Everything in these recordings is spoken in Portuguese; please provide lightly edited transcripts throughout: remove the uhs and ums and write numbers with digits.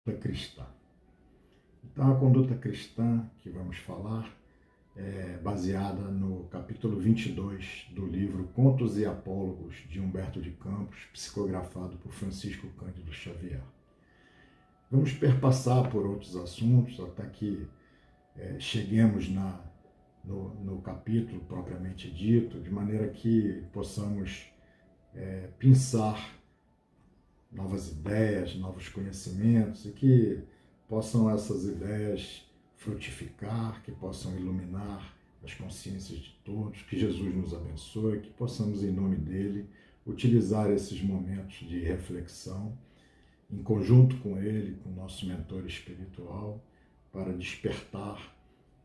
Conduta cristã. Então, a conduta cristã que vamos falar é baseada no capítulo 22 do livro Contos e Apólogos, de Humberto de Campos, psicografado por Francisco Cândido Xavier. Vamos perpassar por outros assuntos até que cheguemos no capítulo propriamente dito, de maneira que possamos pensar novas ideias, novos conhecimentos e que possam essas ideias frutificar, que possam iluminar as consciências de todos, que Jesus nos abençoe, que possamos, em nome dele, utilizar esses momentos de reflexão em conjunto com ele, com o nosso mentor espiritual, para despertar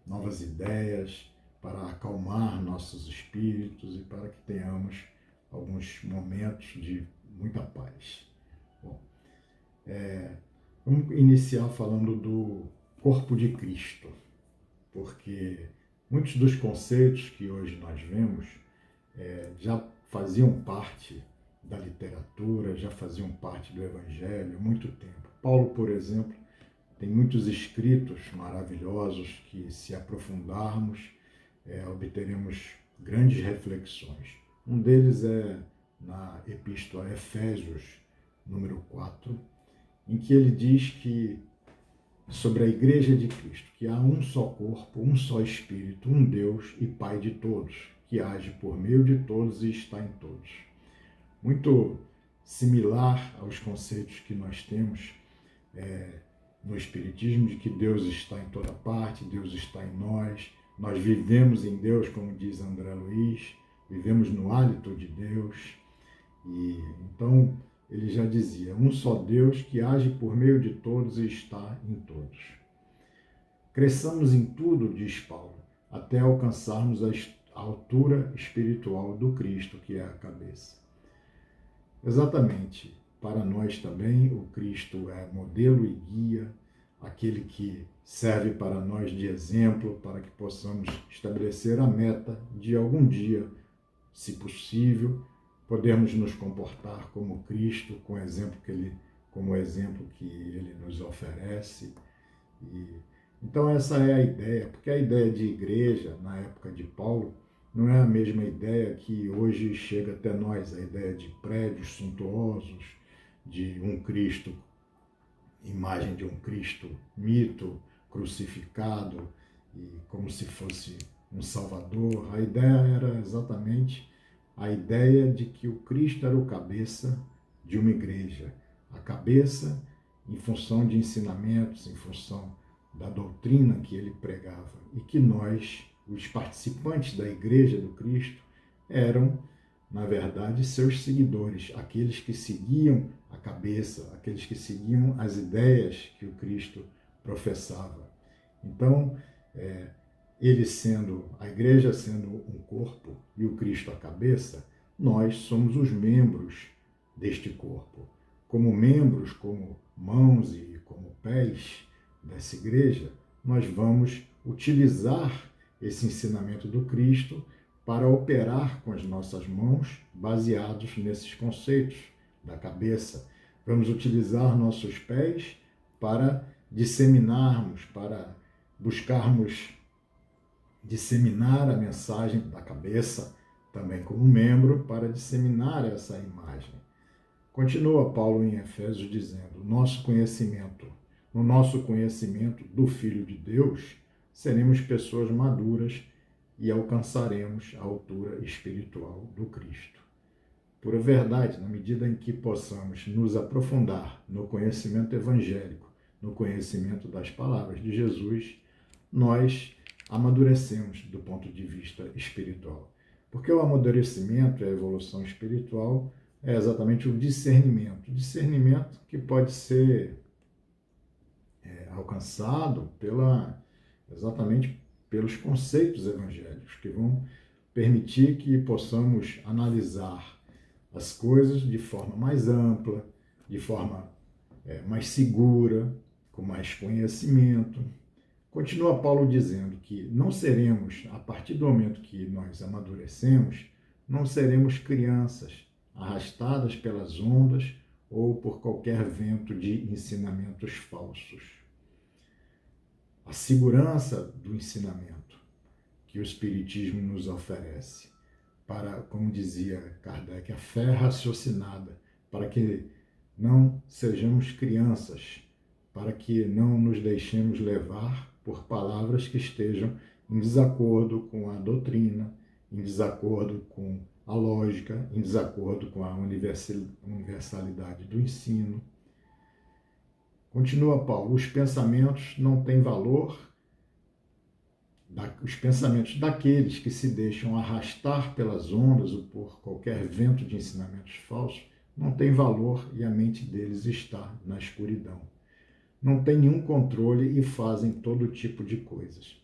novas ideias, para acalmar nossos espíritos e para que tenhamos alguns momentos de muita paz. Bom, vamos iniciar falando do corpo de Cristo, porque muitos dos conceitos que hoje nós vemos já faziam parte da literatura, já faziam parte do Evangelho há muito tempo. Paulo, por exemplo, tem muitos escritos maravilhosos que, se aprofundarmos, obteremos grandes reflexões. Um deles é na Epístola a Efésios, número 4, em que ele diz que sobre a Igreja de Cristo, que há um só corpo, um só Espírito, um Deus e Pai de todos, que age por meio de todos e está em todos. Muito similar aos conceitos que nós temos no Espiritismo, de que Deus está em toda parte, Deus está em nós vivemos em Deus, como diz André Luiz, vivemos no hálito de Deus. E então ele já dizia, um só Deus que age por meio de todos e está em todos. Cresçamos em tudo, diz Paulo, até alcançarmos a altura espiritual do Cristo, que é a cabeça. Exatamente, para nós também o Cristo é modelo e guia, aquele que serve para nós de exemplo, para que possamos estabelecer a meta de algum dia, se possível, podemos nos comportar como Cristo, como o exemplo que ele nos oferece. Então essa é a ideia, porque a ideia de igreja, na época de Paulo, não é a mesma ideia que hoje chega até nós, a ideia de prédios suntuosos, de um Cristo, imagem de um Cristo mito, crucificado, e como se fosse um Salvador. A ideia era exatamente a ideia de que o Cristo era o cabeça de uma igreja. A cabeça em função de ensinamentos, em função da doutrina que ele pregava. E que nós, os participantes da igreja do Cristo, eram, na verdade, seus seguidores, aqueles que seguiam a cabeça, aqueles que seguiam as ideias que o Cristo professava. Então, a igreja sendo um corpo e o Cristo a cabeça, nós somos os membros deste corpo. Como membros, como mãos e como pés dessa igreja, nós vamos utilizar esse ensinamento do Cristo para operar com as nossas mãos, baseados nesses conceitos da cabeça. Vamos utilizar nossos pés para disseminarmos, para buscarmos disseminar a mensagem da cabeça, também como membro, para disseminar essa imagem. Continua Paulo em Efésios dizendo, no nosso conhecimento do Filho de Deus, seremos pessoas maduras e alcançaremos a altura espiritual do Cristo. Por verdade, na medida em que possamos nos aprofundar no conhecimento evangélico, no conhecimento das palavras de Jesus, nós amadurecemos do ponto de vista espiritual. Porque o amadurecimento e a evolução espiritual é exatamente o discernimento. Discernimento que pode ser alcançado exatamente pelos conceitos evangélicos, que vão permitir que possamos analisar as coisas de forma mais ampla, de forma mais segura, com mais conhecimento. Continua Paulo dizendo que não seremos, a partir do momento que nós amadurecemos, não seremos crianças arrastadas pelas ondas ou por qualquer vento de ensinamentos falsos. A segurança do ensinamento que o Espiritismo nos oferece para, como dizia Kardec, a fé raciocinada, para que não sejamos crianças, para que não nos deixemos levar por palavras que estejam em desacordo com a doutrina, em desacordo com a lógica, em desacordo com a universalidade do ensino. Continua Paulo, os pensamentos não têm valor, os pensamentos daqueles que se deixam arrastar pelas ondas ou por qualquer vento de ensinamentos falsos não têm valor e a mente deles está na escuridão. Não tem nenhum controle e fazem todo tipo de coisas.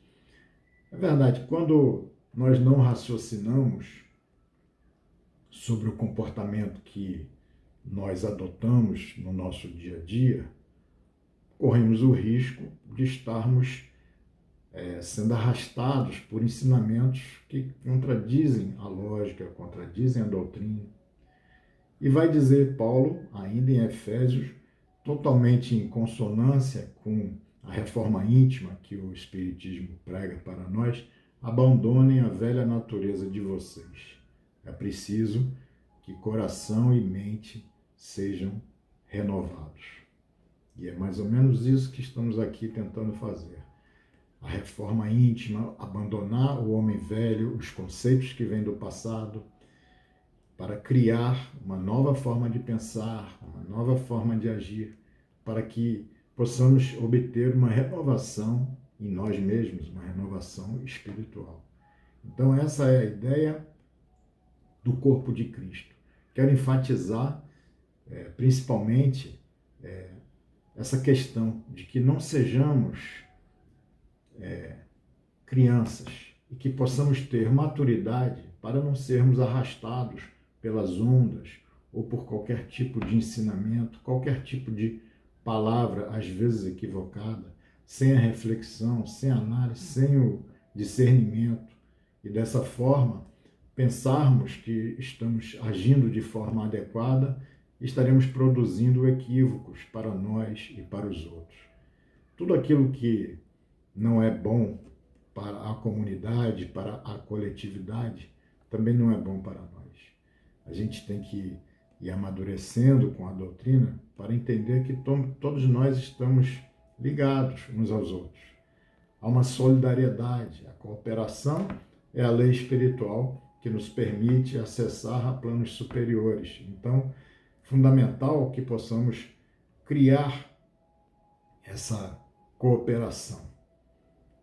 É verdade, quando nós não raciocinamos sobre o comportamento que nós adotamos no nosso dia a dia, corremos o risco de estarmos sendo arrastados por ensinamentos que contradizem a lógica, contradizem a doutrina. E vai dizer Paulo, ainda em Efésios, totalmente em consonância com a reforma íntima que o Espiritismo prega para nós, abandonem a velha natureza de vocês. É preciso que coração e mente sejam renovados. E é mais ou menos isso que estamos aqui tentando fazer. A reforma íntima, abandonar o homem velho, os conceitos que vêm do passado, para criar uma nova forma de pensar, uma nova forma de agir, para que possamos obter uma renovação em nós mesmos, uma renovação espiritual. Então essa é a ideia do corpo de Cristo. Quero enfatizar principalmente essa questão de que não sejamos crianças e que possamos ter maturidade para não sermos arrastados pelas ondas ou por qualquer tipo de ensinamento, qualquer tipo de palavra, às vezes equivocada, sem a reflexão, sem a análise, sem o discernimento. E dessa forma, pensarmos que estamos agindo de forma adequada, estaremos produzindo equívocos para nós e para os outros. Tudo aquilo que não é bom para a comunidade, para a coletividade, também não é bom para nós. A gente tem que ir amadurecendo com a doutrina para entender que todos nós estamos ligados uns aos outros. Há uma solidariedade, a cooperação é a lei espiritual que nos permite acessar a planos superiores. Então, fundamental que possamos criar essa cooperação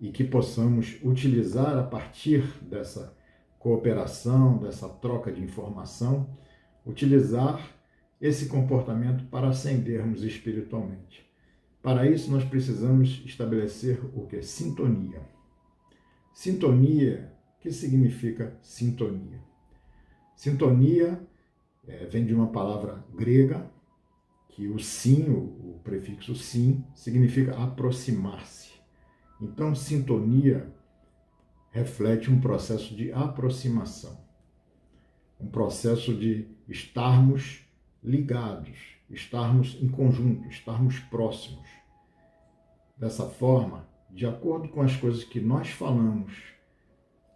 e que possamos utilizar a partir dessa cooperação, dessa troca de informação, utilizar esse comportamento para ascendermos espiritualmente. Para isso, nós precisamos estabelecer o que? Sintonia. Sintonia, o que significa sintonia? Sintonia vem de uma palavra grega, que o sim, o prefixo sim, significa aproximar-se. Então, sintonia reflete um processo de aproximação, um processo de estarmos ligados, estarmos em conjunto, estarmos próximos. Dessa forma, de acordo com as coisas que nós falamos,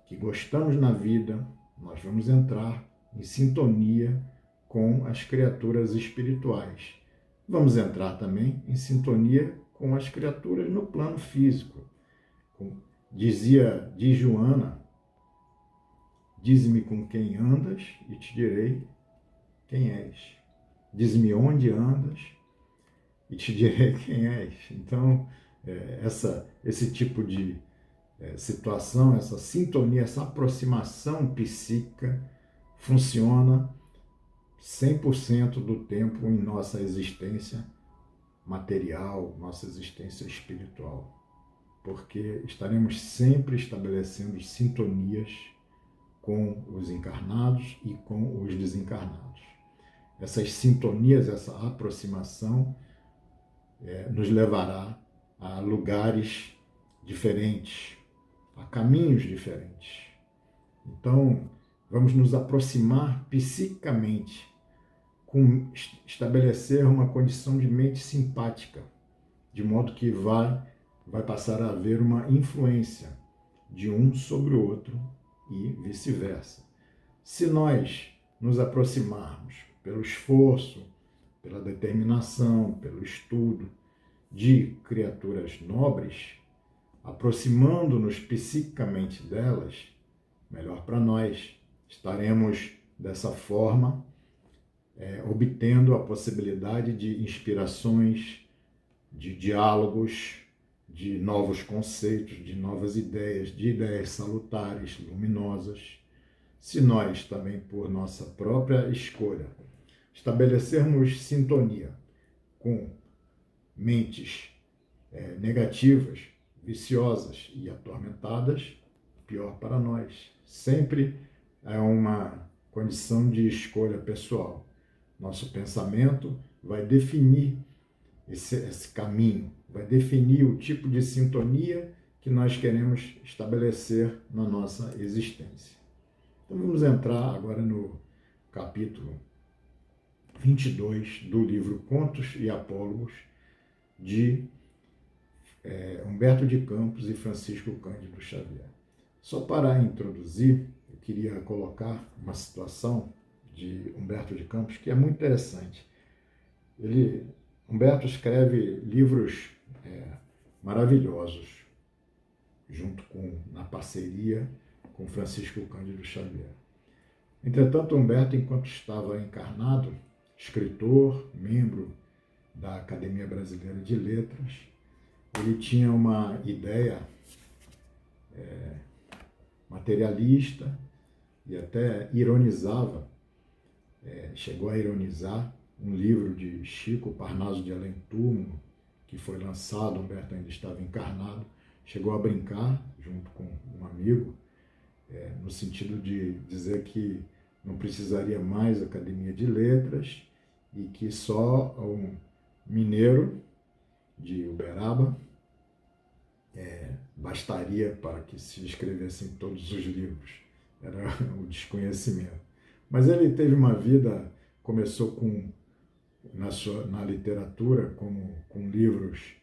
que gostamos na vida, nós vamos entrar em sintonia com as criaturas espirituais. Vamos entrar também em sintonia com as criaturas no plano físico. Diz Joana, dize-me com quem andas e te direi quem és. Diz-me onde andas e te direi quem és. Então, esse tipo de situação, essa sintonia, essa aproximação psíquica funciona 100% do tempo em nossa existência material, nossa existência espiritual. Porque estaremos sempre estabelecendo sintonias com os encarnados e com os desencarnados. Essas sintonias, essa aproximação nos levará a lugares diferentes, a caminhos diferentes. Então, vamos nos aproximar psiquicamente estabelecer uma condição de mente simpática, de modo que vai passar a haver uma influência de um sobre o outro e vice-versa. Se nós nos aproximarmos pelo esforço, pela determinação, pelo estudo de criaturas nobres, aproximando-nos psiquicamente delas, melhor para nós. Estaremos, dessa forma, obtendo a possibilidade de inspirações, de diálogos, de novos conceitos, de novas ideias, de ideias salutares, luminosas. Se nós também, por nossa própria escolha, estabelecermos sintonia com mentes negativas, viciosas e atormentadas, pior para nós. Sempre é uma condição de escolha pessoal. Nosso pensamento vai definir esse caminho, vai definir o tipo de sintonia que nós queremos estabelecer na nossa existência. Então vamos entrar agora no capítulo 22 do livro Contos e Apólogos de Humberto de Campos e Francisco Cândido Xavier. Só para introduzir, eu queria colocar uma situação de Humberto de Campos que é muito interessante. Humberto escreve livros maravilhosos, na parceria com Francisco Cândido Xavier. Entretanto, Humberto, enquanto estava encarnado, escritor, membro da Academia Brasileira de Letras, ele tinha uma ideia materialista e até ironizava, chegou a ironizar um livro de Chico, Parnaso de Além Túmulo, que foi lançado, Humberto ainda estava encarnado, chegou a brincar junto com um amigo, no sentido de dizer que não precisaria mais Academia de Letras e que só um mineiro de Uberaba bastaria para que se escrevessem todos os livros. Era o desconhecimento. Mas ele teve uma vida, começou na literatura com livros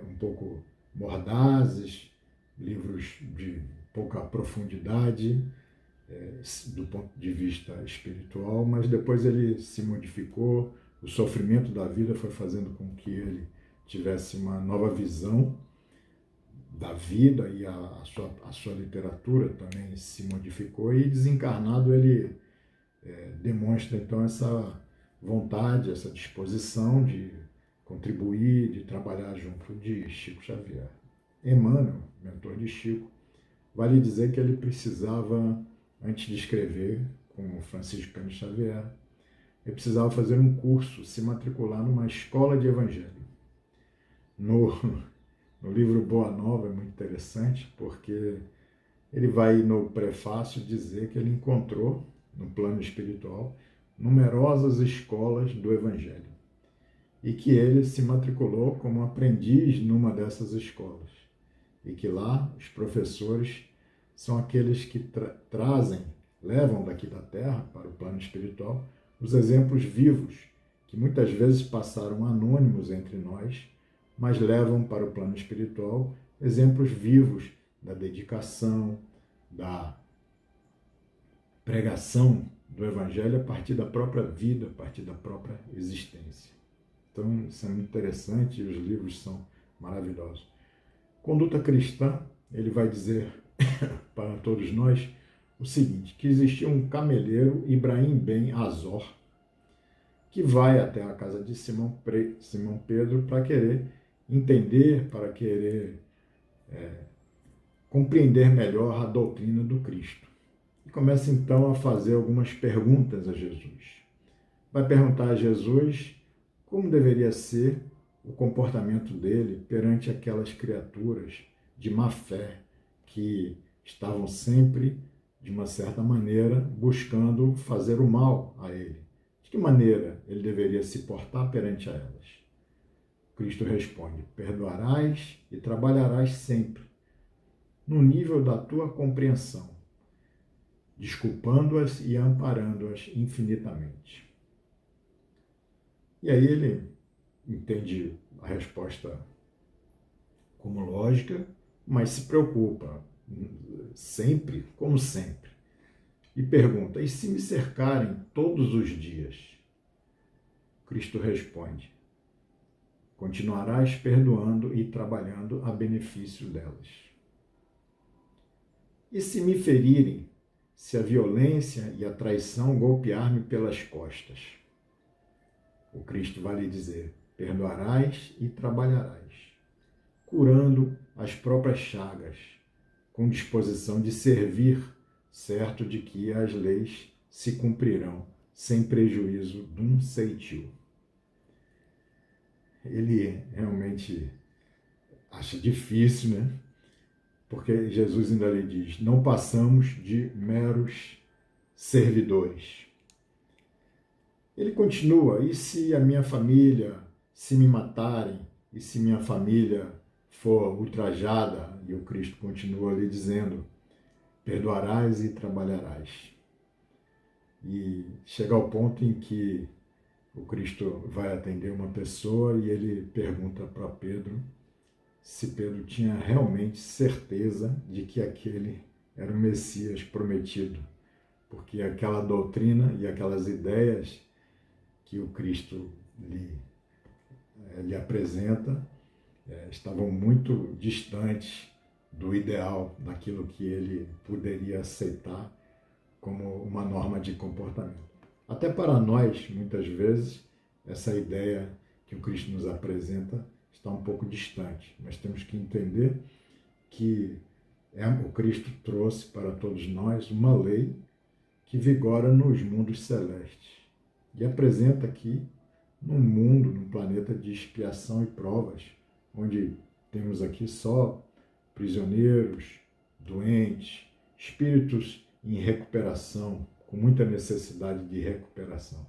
um pouco mordazes, livros de pouca profundidade do ponto de vista espiritual, mas depois ele se modificou, o sofrimento da vida foi fazendo com que ele tivesse uma nova visão da vida e a sua literatura também se modificou, e desencarnado ele demonstra então essa vontade, essa disposição de contribuir, de trabalhar junto de Chico Xavier. Emmanuel, mentor de Chico, vale dizer que ele precisava, antes de escrever com Francisco Cândido Xavier, ele precisava fazer um curso, se matricular numa escola de evangelho. No livro Boa Nova é muito interessante, porque ele vai no prefácio dizer que ele encontrou, no plano espiritual, numerosas escolas do Evangelho e que ele se matriculou como aprendiz numa dessas escolas e que lá os professores são aqueles que levam daqui da Terra para o plano espiritual os exemplos vivos que muitas vezes passaram anônimos entre nós, mas levam para o plano espiritual exemplos vivos da dedicação, da pregação do Evangelho a partir da própria vida, a partir da própria existência. Então, isso é muito interessante e os livros são maravilhosos. Conduta cristã, ele vai dizer para todos nós o seguinte, que existia um cameleiro, Ibrahim Ben Azor, que vai até a casa de Simão Pedro para querer entender, para querer compreender melhor a doutrina do Cristo. E começa então a fazer algumas perguntas a Jesus. Vai perguntar a Jesus como deveria ser o comportamento dele perante aquelas criaturas de má fé que estavam sempre, de uma certa maneira, buscando fazer o mal a ele. De que maneira ele deveria se portar perante a elas? Cristo responde: perdoarás e trabalharás sempre, no nível da tua compreensão, desculpando-as e amparando-as infinitamente. E aí ele entende a resposta como lógica, mas se preocupa sempre, como sempre, e pergunta: e se me cercarem todos os dias? Cristo responde: continuarás perdoando e trabalhando a benefício delas. E se me ferirem, se a violência e a traição golpear-me pelas costas? O Cristo vai lhe dizer: perdoarás e trabalharás, curando as próprias chagas, com disposição de servir, certo de que as leis se cumprirão, sem prejuízo de um ceitil. Ele realmente acha difícil, né? Porque Jesus ainda lhe diz: não passamos de meros servidores. Ele continua: e se a minha família se me matarem, e se minha família for ultrajada? E o Cristo continua lhe dizendo: perdoarás e trabalharás. E chega ao ponto em que o Cristo vai atender uma pessoa e ele pergunta para Pedro se Pedro tinha realmente certeza de que aquele era o Messias prometido, porque aquela doutrina e aquelas ideias que o Cristo lhe apresenta estavam muito distantes do ideal, daquilo que ele poderia aceitar como uma norma de comportamento. Até para nós, muitas vezes, essa ideia que o Cristo nos apresenta está um pouco distante, mas temos que entender que o Cristo trouxe para todos nós uma lei que vigora nos mundos celestes e apresenta aqui num mundo, num planeta de expiação e provas, onde temos aqui só prisioneiros, doentes, espíritos em recuperação, com muita necessidade de recuperação.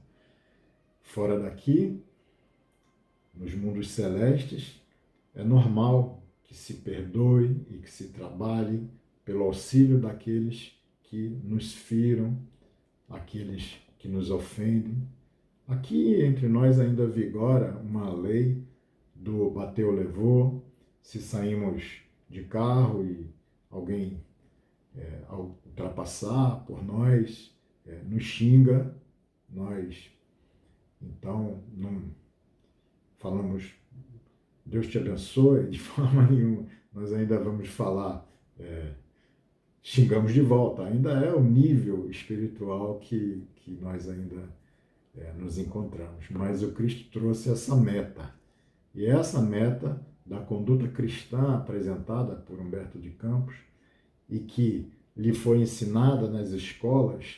Fora daqui, nos mundos celestes, é normal que se perdoe e que se trabalhe pelo auxílio daqueles que nos firam, aqueles que nos ofendem. Aqui entre nós ainda vigora uma lei do bateu, levou. Se saímos de carro e alguém ao ultrapassar por nós, nos xinga, nós então não falamos Deus te abençoe de forma nenhuma, nós ainda vamos falar, xingamos de volta, ainda é o nível espiritual que nós ainda nos encontramos, mas o Cristo trouxe essa meta, e essa meta da conduta cristã apresentada por Humberto de Campos e que lhe foi ensinada nas escolas,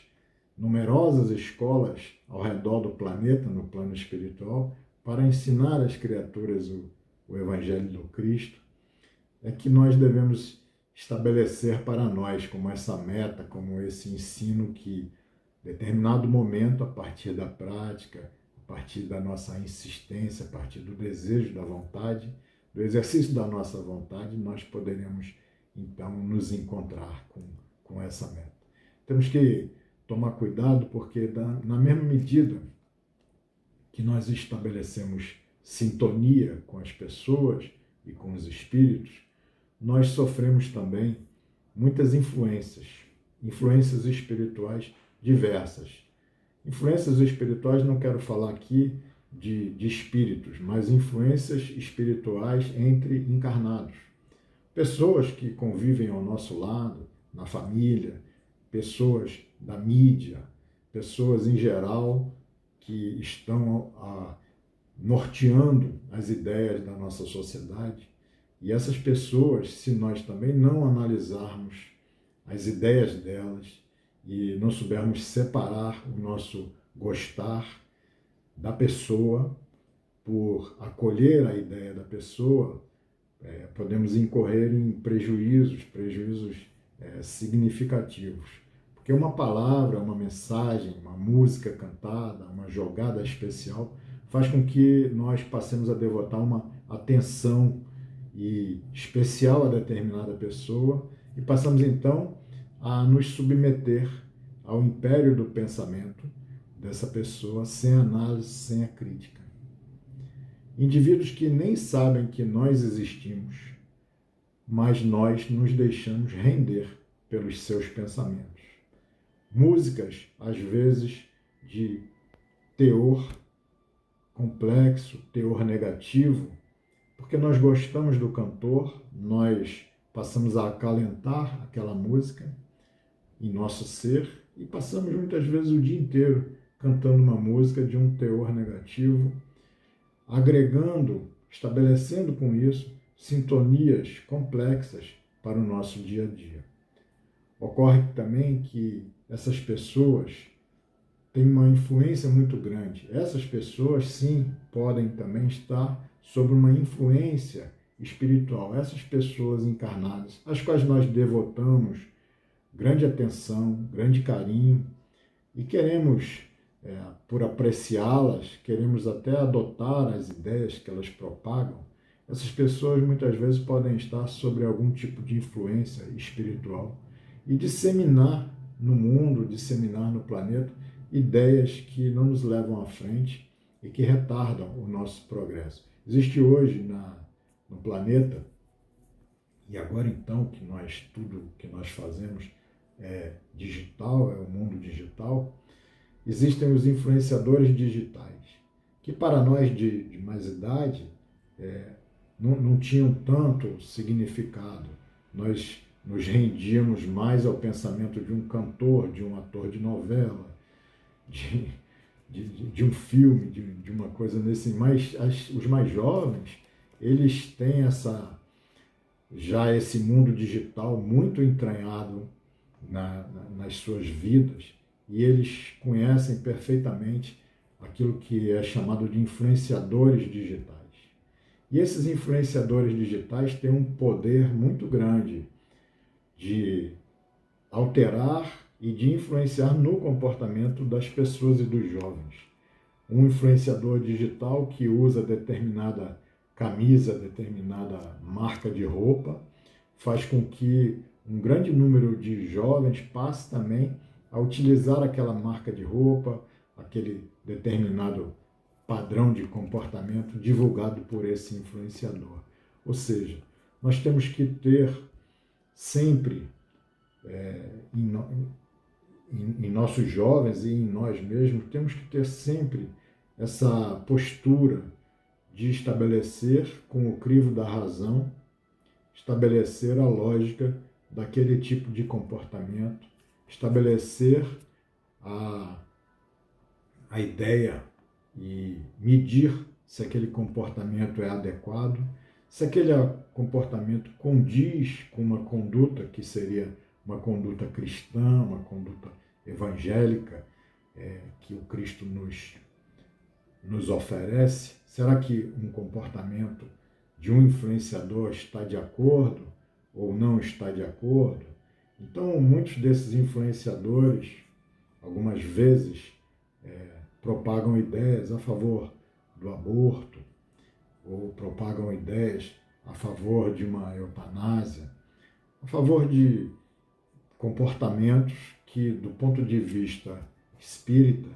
numerosas escolas ao redor do planeta, no plano espiritual, para ensinar às criaturas o Evangelho do Cristo, é que nós devemos estabelecer para nós como essa meta, como esse ensino que, em determinado momento, a partir da prática, a partir da nossa insistência, a partir do desejo, da vontade, do exercício da nossa vontade, nós poderemos, então, nos encontrar com essa meta. Temos que tomar cuidado, porque na mesma medida que nós estabelecemos sintonia com as pessoas e com os espíritos, nós sofremos também muitas influências espirituais diversas. Influências espirituais, não quero falar aqui de espíritos, mas influências espirituais entre encarnados. Pessoas que convivem ao nosso lado, na família, pessoas da mídia, pessoas em geral que estão norteando as ideias da nossa sociedade. E essas pessoas, se nós também não analisarmos as ideias delas e não soubermos separar o nosso gostar da pessoa por acolher a ideia da pessoa, podemos incorrer em prejuízos significativos. Porque uma palavra, uma mensagem, uma música cantada, uma jogada especial, faz com que nós passemos a devotar uma atenção especial a determinada pessoa e passamos então a nos submeter ao império do pensamento dessa pessoa sem análise, sem a crítica. Indivíduos que nem sabem que nós existimos, mas nós nos deixamos render pelos seus pensamentos. Músicas, às vezes, de teor complexo, teor negativo, porque nós gostamos do cantor, nós passamos a acalentar aquela música em nosso ser e passamos muitas vezes o dia inteiro cantando uma música de um teor negativo, agregando, estabelecendo com isso sintonias complexas para o nosso dia a dia. Ocorre também que essas pessoas têm uma influência muito grande. Essas pessoas, sim, podem também estar sob uma influência espiritual. Essas pessoas encarnadas, às quais nós devotamos grande atenção, grande carinho e queremos, por apreciá-las, queremos até adotar as ideias que elas propagam. Essas pessoas muitas vezes podem estar sob algum tipo de influência espiritual e disseminar no mundo, disseminar no planeta ideias que não nos levam à frente e que retardam o nosso progresso. Existe hoje no planeta, e agora então que tudo que nós fazemos é digital, é o mundo digital, existem os influenciadores digitais, que para nós de mais idade não tinham tanto significado. Nós nos rendíamos mais ao pensamento de um cantor, de um ator de novela, de um filme, de uma coisa nesse. Mas os mais jovens, eles têm já esse mundo digital muito entranhado nas suas vidas e eles conhecem perfeitamente aquilo que é chamado de influenciadores digitais. E esses influenciadores digitais têm um poder muito grande de alterar e de influenciar no comportamento das pessoas e dos jovens. Um influenciador digital que usa determinada camisa, determinada marca de roupa, faz com que um grande número de jovens passe também a utilizar aquela marca de roupa, aquele determinado padrão de comportamento divulgado por esse influenciador. Ou seja, nós temos que ter sempre em nossos jovens e em nós mesmos, temos que ter sempre essa postura de estabelecer com o crivo da razão, estabelecer a lógica daquele tipo de comportamento, estabelecer a ideia e medir se aquele comportamento é adequado, se aquele comportamento condiz com uma conduta que seria uma conduta cristã, uma conduta evangélica, que o Cristo nos oferece. Será que um comportamento de um influenciador está de acordo ou não está de acordo? Então, muitos desses influenciadores, algumas vezes, propagam ideias a favor do aborto, ou propagam ideias a favor de uma eutanásia, a favor de comportamentos que, do ponto de vista espírita,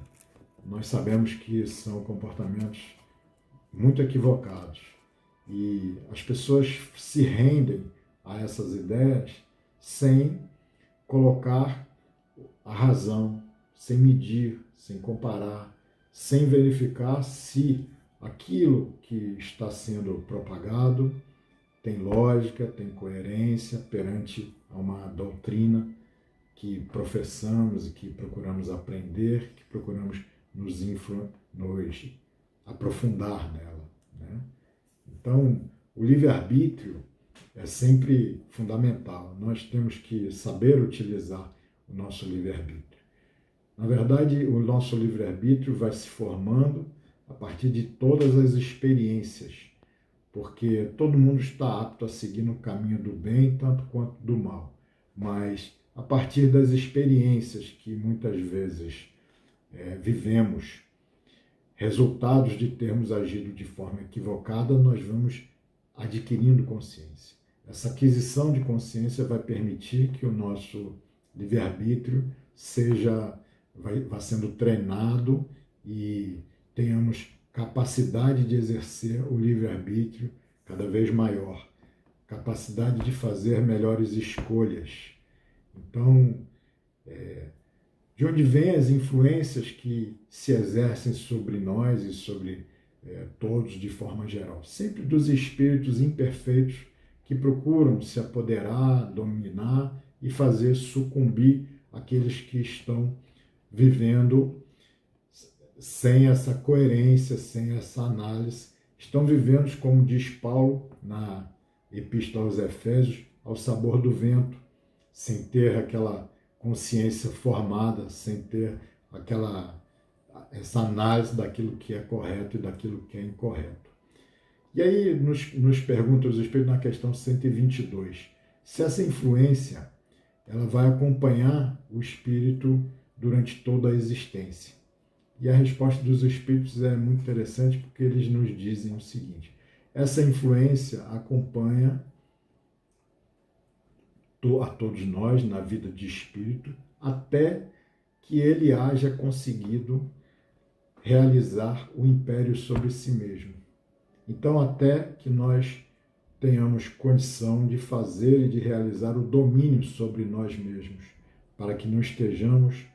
nós sabemos que são comportamentos muito equivocados. E as pessoas se rendem a essas ideias sem colocar a razão, sem medir, sem comparar, sem verificar se aquilo que está sendo propagado tem lógica, tem coerência perante a uma doutrina que professamos e que procuramos aprender, que procuramos nos aprofundar nela, né? Então, o livre-arbítrio é sempre fundamental. Nós temos que saber utilizar o nosso livre-arbítrio. Na verdade, o nosso livre-arbítrio vai se formando a partir de todas as experiências, porque todo mundo está apto a seguir no caminho do bem, tanto quanto do mal. Mas, a partir das experiências que muitas vezes vivemos, resultados de termos agido de forma equivocada, nós vamos adquirindo consciência. Essa aquisição de consciência vai permitir que o nosso livre-arbítrio vá sendo treinado e tenhamos capacidade de exercer o livre-arbítrio cada vez maior, capacidade de fazer melhores escolhas. Então, de onde vêm as influências que se exercem sobre nós e sobre todos de forma geral? Sempre dos espíritos imperfeitos que procuram se apoderar, dominar e fazer sucumbir aqueles que estão vivendo sem essa coerência, sem essa análise. Estão vivendo, como diz Paulo na Epístola aos Efésios, ao sabor do vento, sem ter aquela consciência formada, sem ter essa análise daquilo que é correto e daquilo que é incorreto. E aí nos pergunta os Espíritos na questão 122, se essa influência ela vai acompanhar o Espírito durante toda a existência. E a resposta dos Espíritos é muito interessante porque eles nos dizem o seguinte, essa influência acompanha a todos nós na vida de espírito, até que ele haja conseguido realizar o império sobre si mesmo. Então, até que nós tenhamos condição de fazer e de realizar o domínio sobre nós mesmos, para que não estejamos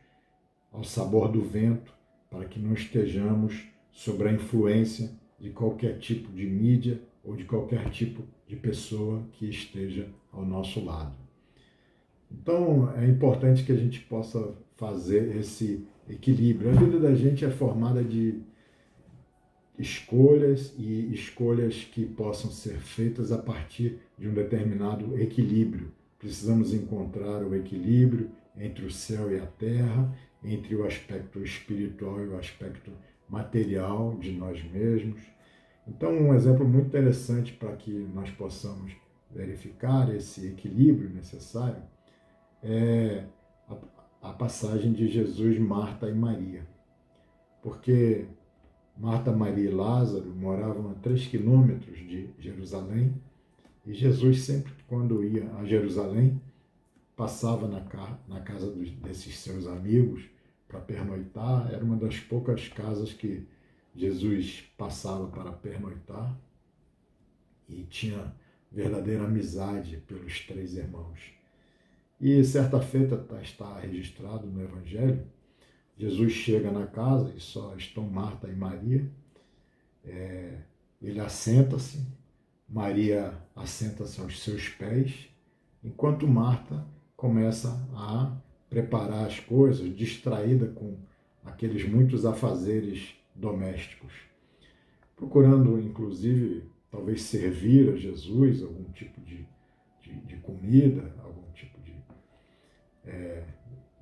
ao sabor do vento, para que não estejamos sob a influência de qualquer tipo de mídia ou de qualquer tipo de pessoa que esteja ao nosso lado. Então, é importante que a gente possa fazer esse equilíbrio. A vida da gente é formada de escolhas e escolhas que possam ser feitas a partir de um determinado equilíbrio. Precisamos encontrar o equilíbrio entre o céu e a terra, entre o aspecto espiritual e o aspecto material de nós mesmos. Então, um exemplo muito interessante para que nós possamos verificar esse equilíbrio necessário é a passagem de Jesus, Marta e Maria. Porque Marta, Maria e Lázaro moravam a 3 quilômetros de Jerusalém e Jesus sempre, quando ia a Jerusalém, passava na casa desses seus amigos para pernoitar. Era uma das poucas casas que Jesus passava para pernoitar e tinha verdadeira amizade pelos 3 irmãos. E certa feita está registrado no Evangelho, Jesus chega na casa e só estão Marta e Maria. Ele assenta-se, Maria assenta-se aos seus pés, enquanto Marta começa a preparar as coisas, distraída com aqueles muitos afazeres domésticos, procurando, inclusive, talvez servir a Jesus algum tipo de comida, algum tipo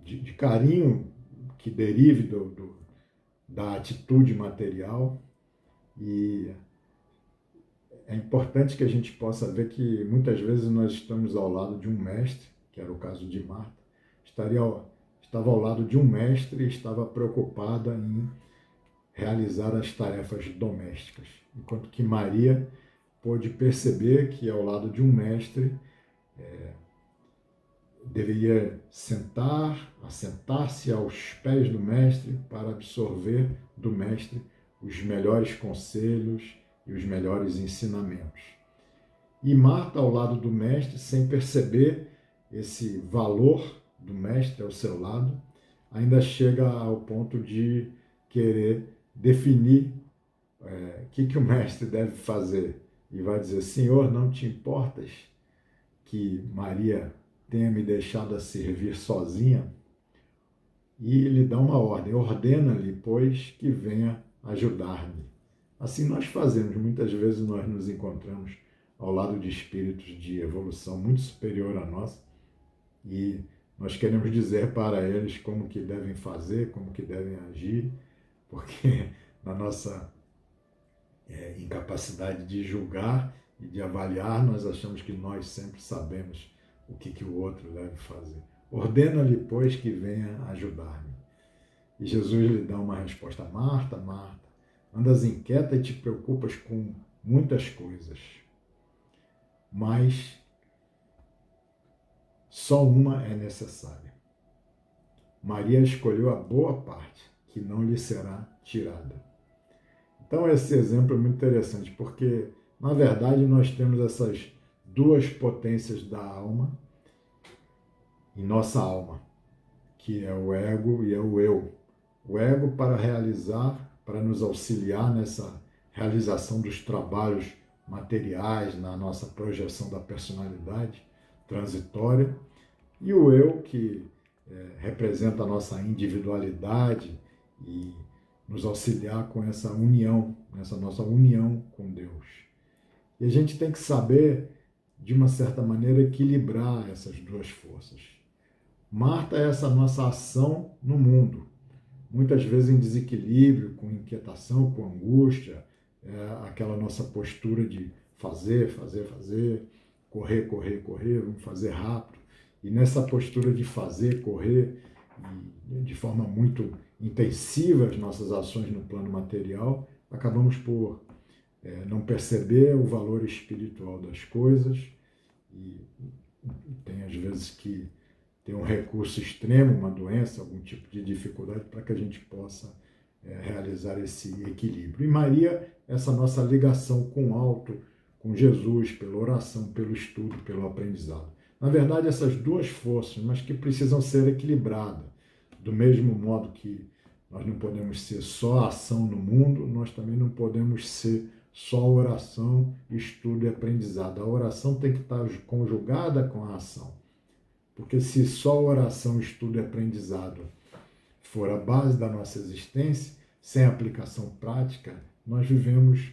de carinho que derive da atitude material. E é importante que a gente possa ver que muitas vezes nós estamos ao lado de um mestre, que era o caso de Marta, estava ao lado de um mestre e estava preocupada em realizar as tarefas domésticas, enquanto que Maria pôde perceber que ao lado de um mestre deveria assentar-se aos pés do mestre para absorver do mestre os melhores conselhos e os melhores ensinamentos. E Marta, ao lado do mestre, sem perceber esse valor do mestre ao seu lado, ainda chega ao ponto de querer definir o que o mestre deve fazer. E vai dizer, Senhor, não te importas que Maria tenha me deixado a servir sozinha? E lhe dá uma ordem, ordena-lhe, pois, que venha ajudar-me. Assim nós fazemos, muitas vezes nós nos encontramos ao lado de espíritos de evolução muito superior à nossa e nós queremos dizer para eles como que devem fazer, como que devem agir, porque na nossa incapacidade de julgar e de avaliar, nós achamos que nós sempre sabemos o que o outro deve fazer. Ordena-lhe, pois, que venha ajudar-me. E Jesus lhe dá uma resposta, Marta, Marta, andas inquieta e te preocupas com muitas coisas, mas só uma é necessária. Maria escolheu a boa parte, que não lhe será tirada. Então, esse exemplo é muito interessante, porque, na verdade, nós temos essas duas potências da alma em nossa alma, que é o ego e é o eu. O ego para realizar, para nos auxiliar nessa realização dos trabalhos materiais, na nossa projeção da personalidade transitória, e o eu que representa a nossa individualidade e nos auxiliar com essa união, essa nossa união com Deus. E a gente tem que saber, de uma certa maneira, equilibrar essas duas forças. Marta é essa nossa ação no mundo, muitas vezes em desequilíbrio, com inquietação, com angústia, aquela nossa postura de fazer, fazer, fazer, correr, correr, correr, vamos fazer rápido. E nessa postura de fazer, correr, de forma muito intensiva as nossas ações no plano material, acabamos por não perceber o valor espiritual das coisas e tem às vezes que ter um recurso extremo, uma doença, algum tipo de dificuldade para que a gente possa realizar esse equilíbrio. E Maria, essa nossa ligação com o alto, com Jesus, pela oração, pelo estudo, pelo aprendizado. Na verdade, essas duas forças, mas que precisam ser equilibradas. Do mesmo modo que nós não podemos ser só ação no mundo, nós também não podemos ser só oração, estudo e aprendizado. A oração tem que estar conjugada com a ação. Porque se só oração, estudo e aprendizado for a base da nossa existência, sem aplicação prática, nós vivemos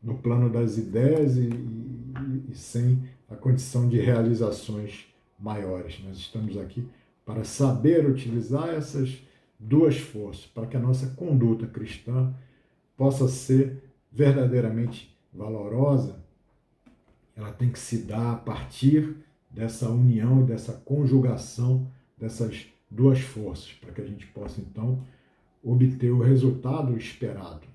no plano das ideias e sem a condição de realizações maiores. Nós estamos aqui para saber utilizar essas duas forças, para que a nossa conduta cristã possa ser verdadeiramente valorosa. Ela tem que se dar a partir dessa união e dessa conjugação dessas duas forças, para que a gente possa, então, obter o resultado esperado,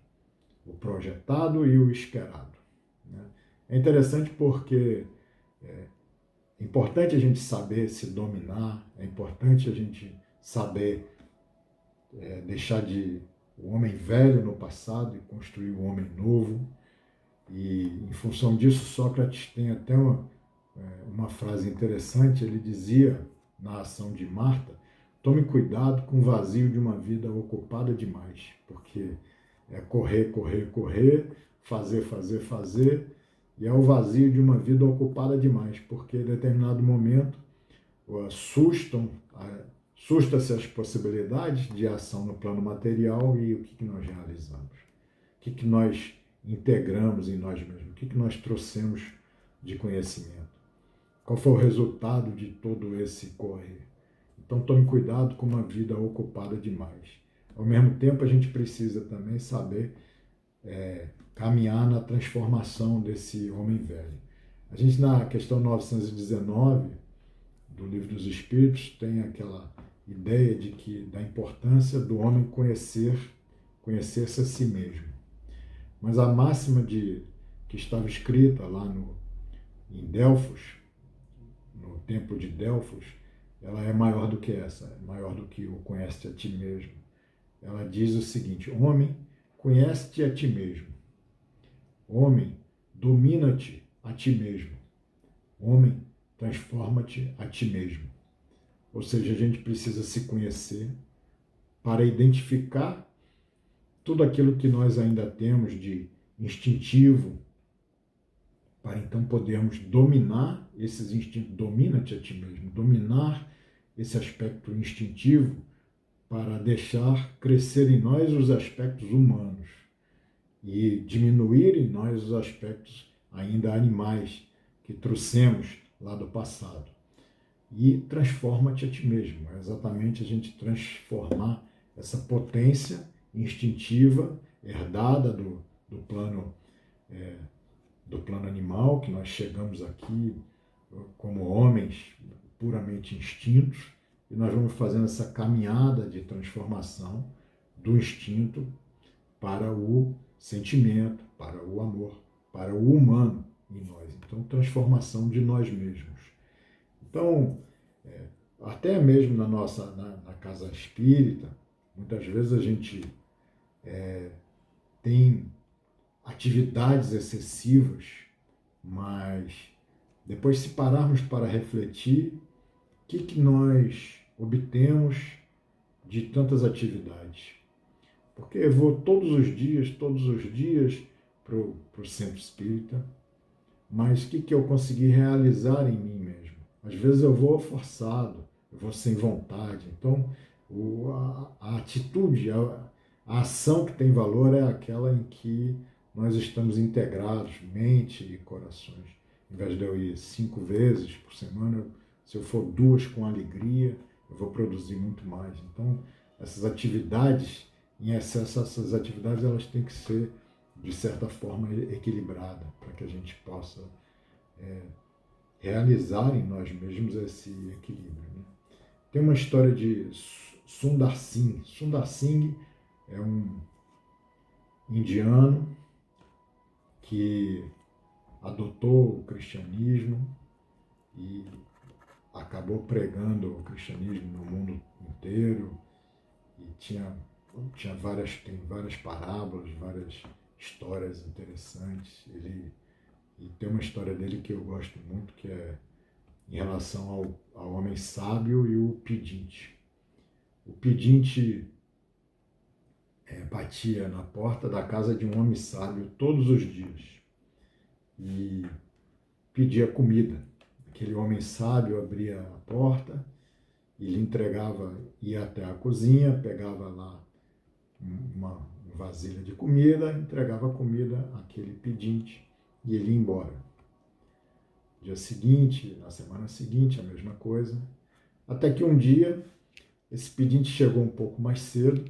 o projetado e o esperado. É interessante porque é importante a gente saber se dominar, é importante a gente saber deixar de o homem velho no passado e construir um homem novo. E, em função disso, Sócrates tem até uma frase interessante. Ele dizia, na ação de Marta, tome cuidado com o vazio de uma vida ocupada demais, porque é correr, correr, correr, fazer, fazer, fazer, e é o vazio de uma vida ocupada demais, porque em determinado momento assusta-se as possibilidades de ação no plano material e o que nós realizamos, o que nós integramos em nós mesmos, o que nós trouxemos de conhecimento. Qual foi o resultado de todo esse correr? Então tome cuidado com uma vida ocupada demais. Ao mesmo tempo, a gente precisa também saber caminhar na transformação desse homem velho. A gente, na questão 919 do Livro dos Espíritos, tem aquela ideia da importância do homem conhecer-se a si mesmo. Mas a máxima que estava escrita lá em Delfos, no templo de Delfos, ela é maior do que essa, é maior do que o conhece-te a ti mesmo. Ela diz o seguinte: homem, conhece-te a ti mesmo. Homem, domina-te a ti mesmo. Homem, transforma-te a ti mesmo. Ou seja, a gente precisa se conhecer para identificar tudo aquilo que nós ainda temos de instintivo, para então podermos dominar esses instintos, domina-te a ti mesmo, dominar esse aspecto instintivo para deixar crescer em nós os aspectos humanos e diminuir em nós os aspectos ainda animais que trouxemos lá do passado. E transforma-te a ti mesmo, é exatamente a gente transformar essa potência instintiva herdada do plano animal, que nós chegamos aqui como homens puramente instintos, e nós vamos fazendo essa caminhada de transformação do instinto para o sentimento, para o amor, para o humano em nós. Então, transformação de nós mesmos. Então, até mesmo na casa espírita, muitas vezes a gente tem atividades excessivas, mas depois, se pararmos para refletir, o que nós obtemos de tantas atividades? Porque eu vou todos os dias para o centro espírita, mas o que eu consegui realizar em mim mesmo? Às vezes eu vou forçado, eu vou sem vontade. Então, a atitude, a ação que tem valor é aquela em que nós estamos integrados, mente e corações. Em vez de eu ir 5 vezes por semana, se eu for 2 com alegria, eu vou produzir muito mais. Então, essas atividades, em excesso, essas atividades elas têm que ser, de certa forma, equilibradas, para que a gente possa realizar em nós mesmos esse equilíbrio. Né? Tem uma história de Sundar Singh. Sundar Singh é um indiano que adotou o cristianismo e acabou pregando o cristianismo no mundo inteiro e tem várias parábolas, várias histórias interessantes. E tem uma história dele que eu gosto muito, que é em relação ao homem sábio e o pedinte. O pedinte batia na porta da casa de um homem sábio todos os dias e pedia comida. Aquele homem sábio abria a porta e lhe entregava, ia até a cozinha, pegava lá uma vasilha de comida, entregava a comida àquele pedinte e ele ia embora. Dia seguinte, na semana seguinte, a mesma coisa. Até que um dia, esse pedinte chegou um pouco mais cedo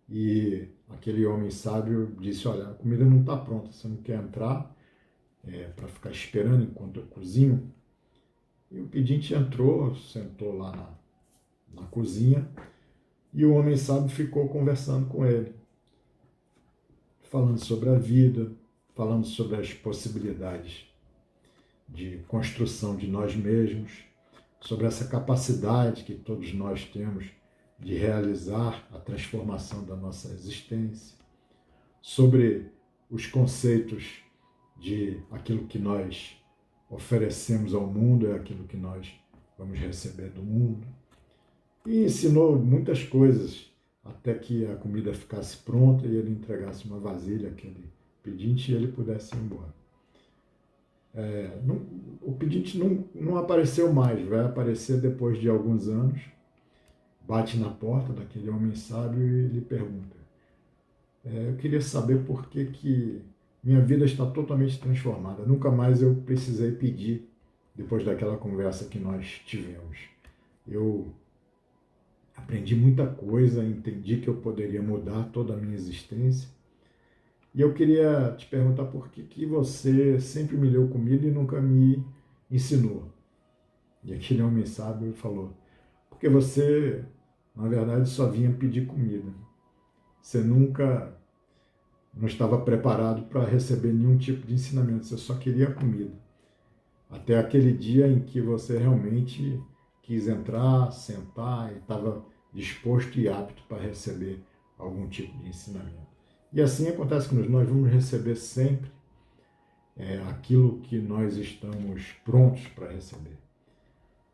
e aquele homem sábio disse: olha, a comida não está pronta, você não quer entrar para ficar esperando enquanto eu cozinho? E o pedinte entrou, sentou lá na cozinha e o homem sábio ficou conversando com ele, falando sobre a vida, falando sobre as possibilidades de construção de nós mesmos, sobre essa capacidade que todos nós temos de realizar a transformação da nossa existência, sobre os conceitos de aquilo que nós oferecemos ao mundo é aquilo que nós vamos receber do mundo. E ensinou muitas coisas até que a comida ficasse pronta e ele entregasse uma vasilha àquele pedinte e ele pudesse ir embora. O pedinte não apareceu mais, vai aparecer depois de alguns anos, bate na porta daquele homem sábio e lhe pergunta: eu queria saber por que minha vida está totalmente transformada. Nunca mais eu precisei pedir depois daquela conversa que nós tivemos. Eu aprendi muita coisa, entendi que eu poderia mudar toda a minha existência. E eu queria te perguntar por que você sempre me deu comida e nunca me ensinou. E aquele homem sábio falou: porque você, na verdade, só vinha pedir comida. Você nunca não estava preparado para receber nenhum tipo de ensinamento, você só queria comida. Até aquele dia em que você realmente quis entrar, sentar e estava disposto e apto para receber algum tipo de ensinamento. E assim acontece conosco, nós vamos receber sempre aquilo que nós estamos prontos para receber.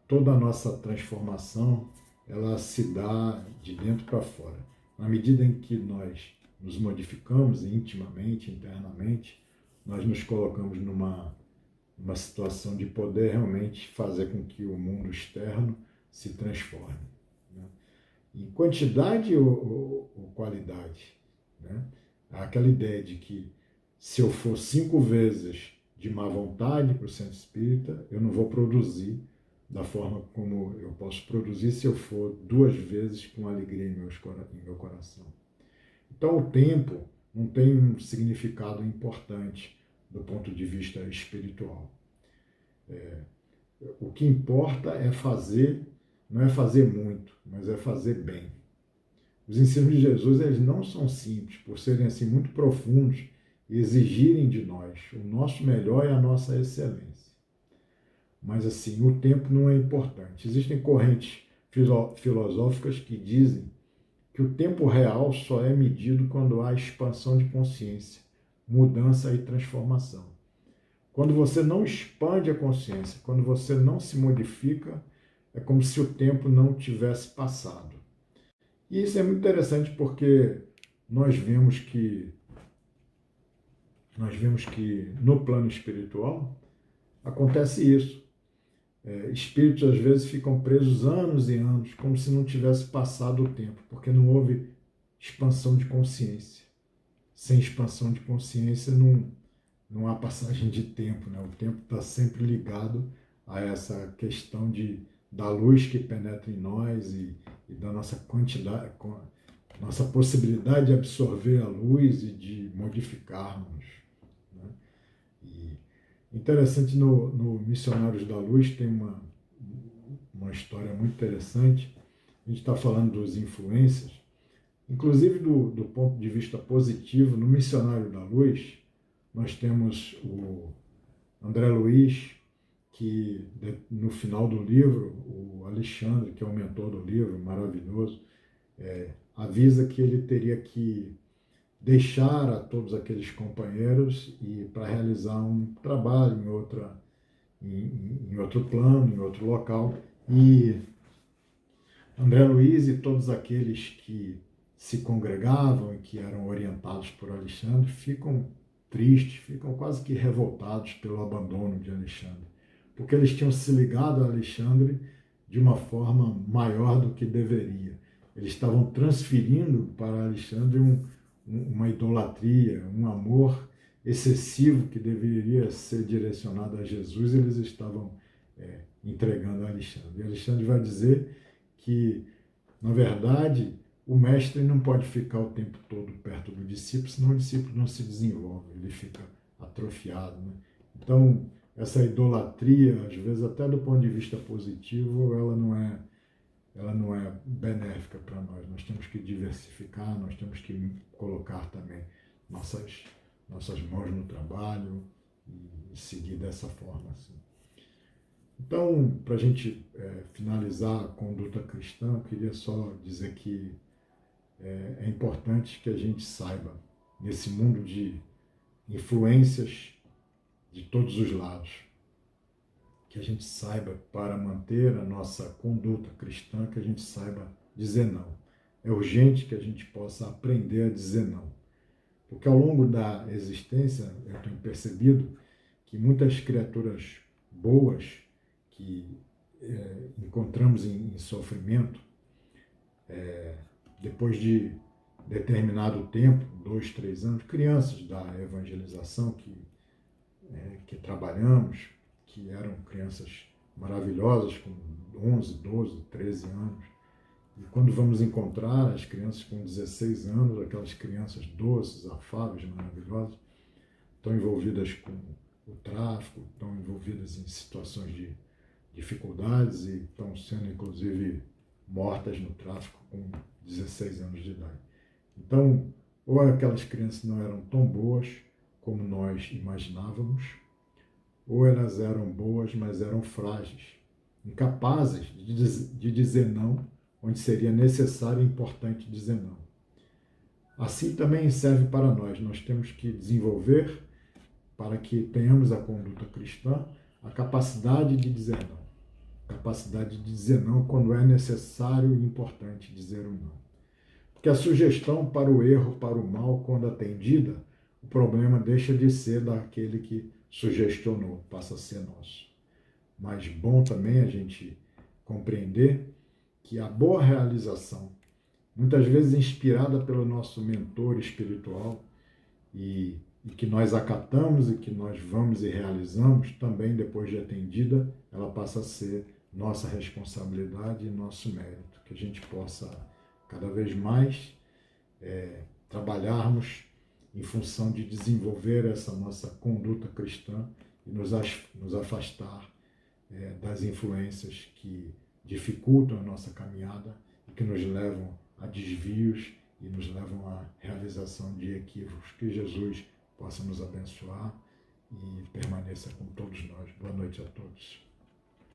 Toda a nossa transformação, ela se dá de dentro para fora. Na medida em que nós nos modificamos intimamente, internamente, nós nos colocamos numa situação de poder realmente fazer com que o mundo externo se transforme. Né? Em quantidade ou qualidade. Né? Aquela ideia de que se eu for 5 vezes de má vontade para o centro espírita, eu não vou produzir da forma como eu posso produzir se eu for 2 vezes com alegria em meu coração. Então o tempo não tem um significado importante do ponto de vista espiritual. O que importa é fazer, não é fazer muito, mas é fazer bem. Os ensinos de Jesus, eles não são simples, por serem assim muito profundos e exigirem de nós o nosso melhor e a nossa excelência. Mas assim, o tempo não é importante. Existem correntes filosóficas que dizem que o tempo real só é medido quando há expansão de consciência, mudança e transformação. Quando você não expande a consciência, quando você não se modifica, é como se o tempo não tivesse passado. E isso é muito interessante porque nós vemos que no plano espiritual acontece isso. Espíritos às vezes ficam presos anos e anos, como se não tivesse passado o tempo, porque não houve expansão de consciência. Sem expansão de consciência não há passagem de tempo, né? O tempo está sempre ligado a essa questão da luz que penetra em nós e da nossa quantidade, nossa possibilidade de absorver a luz e de modificarmos. Né? E interessante, no Missionários da Luz tem uma história muito interessante. A gente está falando dos influências, inclusive do ponto de vista positivo. No Missionário da Luz, nós temos o André Luiz, que no final do livro, o Alexandre, que é o mentor do livro, maravilhoso, avisa que ele teria que deixar a todos aqueles companheiros e para realizar um trabalho em outro plano, em outro local. E André Luiz e todos aqueles que se congregavam e que eram orientados por Alexandre ficam tristes, ficam quase que revoltados pelo abandono de Alexandre, porque eles tinham se ligado a Alexandre de uma forma maior do que deveria. Eles estavam transferindo para Alexandre uma idolatria, um amor excessivo que deveria ser direcionado a Jesus, eles estavam entregando a Alexandre. E Alexandre vai dizer que, na verdade, o mestre não pode ficar o tempo todo perto do discípulo, senão o discípulo não se desenvolve, ele fica atrofiado. Né? Então, essa idolatria, às vezes, até do ponto de vista positivo, ela não é benéfica para nós. Nós temos que diversificar, nós temos que colocar também nossas mãos no trabalho e seguir dessa forma. Assim. Então, para a gente finalizar a conduta cristã, eu queria só dizer que é importante que a gente saiba, nesse mundo de influências de todos os lados, que a gente saiba, para manter a nossa conduta cristã, que a gente saiba dizer não. É urgente que a gente possa aprender a dizer não. Porque ao longo da existência, eu tenho percebido que muitas criaturas boas que encontramos em sofrimento, depois de determinado tempo, 2, 3 anos, crianças da evangelização que trabalhamos, que eram crianças maravilhosas, com 11, 12, 13 anos. E quando vamos encontrar as crianças com 16 anos, aquelas crianças doces, afáveis, maravilhosas, estão envolvidas com o tráfico, estão envolvidas em situações de dificuldades e estão sendo, inclusive, mortas no tráfico com 16 anos de idade. Então, ou aquelas crianças não eram tão boas como nós imaginávamos, ou elas eram boas, mas eram frágeis, incapazes de dizer não, onde seria necessário e importante dizer não. Assim também serve para nós. Nós temos que desenvolver, para que tenhamos a conduta cristã, a capacidade de dizer não. Capacidade de dizer não quando é necessário e importante dizer um não. Porque a sugestão para o erro, para o mal, quando atendida, o problema deixa de ser daquele que sugestionou, passa a ser nosso. Mas bom também a gente compreender que a boa realização, muitas vezes inspirada pelo nosso mentor espiritual e que nós acatamos e que nós vamos e realizamos, também depois de atendida, ela passa a ser nossa responsabilidade e nosso mérito, que a gente possa cada vez mais trabalharmos em função de desenvolver essa nossa conduta cristã e nos afastar das influências que dificultam a nossa caminhada e que nos levam a desvios e nos levam à realização de equívocos. Que Jesus possa nos abençoar e permaneça com todos nós. Boa noite a todos.